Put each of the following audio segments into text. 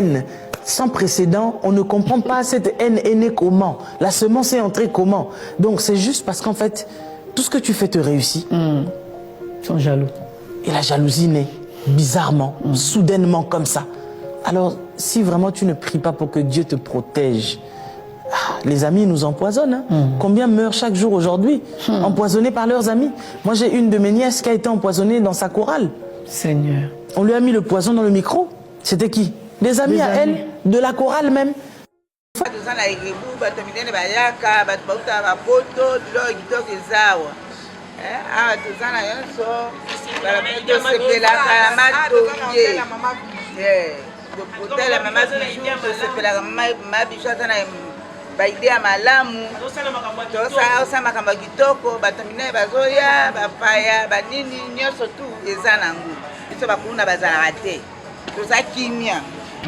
haine sans précédent, on ne comprend pas cette haine est née comment, la semence est entrée comment. Donc c'est juste parce qu'en fait, tout ce que tu fais te réussit. Ils sont jaloux. Et la jalousie naît bizarrement, soudainement comme ça. Alors, si vraiment tu ne pries pas pour que Dieu te protège, les amis nous empoisonnent. Combien meurent chaque jour aujourd'hui, empoisonnés par leurs amis? Moi, j'ai une de mes nièces qui a été empoisonnée dans sa chorale. Seigneur. On lui a mis le poison dans le micro. C'était qui? Des amis à elle, de la chorale même. baidea malamu tosa makambo kitoko batomine bazoya bapaya banini nyonso tu eza nango biso bakuna bazalaka te toza kimia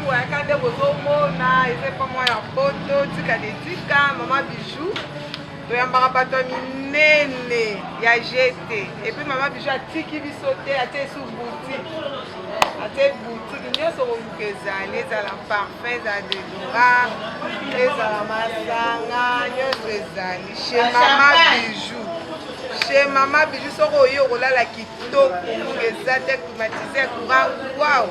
wakande bozomona eza pa mwa ya poto tika detika mama bijou toyambaka bato ya minene ya jete epuis mama bijou atiki biso te atie esu boutique atie boutique nyonso koluka ezali ezala parfum ezala dedora ezala masanga nyonso ezali chez mama bijou. Chez mama bijou soko oyo okolala kitoko luka eza te climatisé courant wow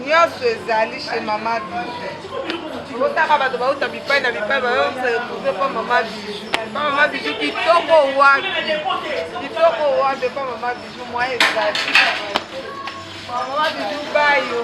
nyonso ezali chez mama bijou. Otaka bato bauta bipai na bipai bayoseekuze pa mama bijou. Pa mama bijou kitoko wapi pa mama bijou mwa ezali. Mama bijou bayo.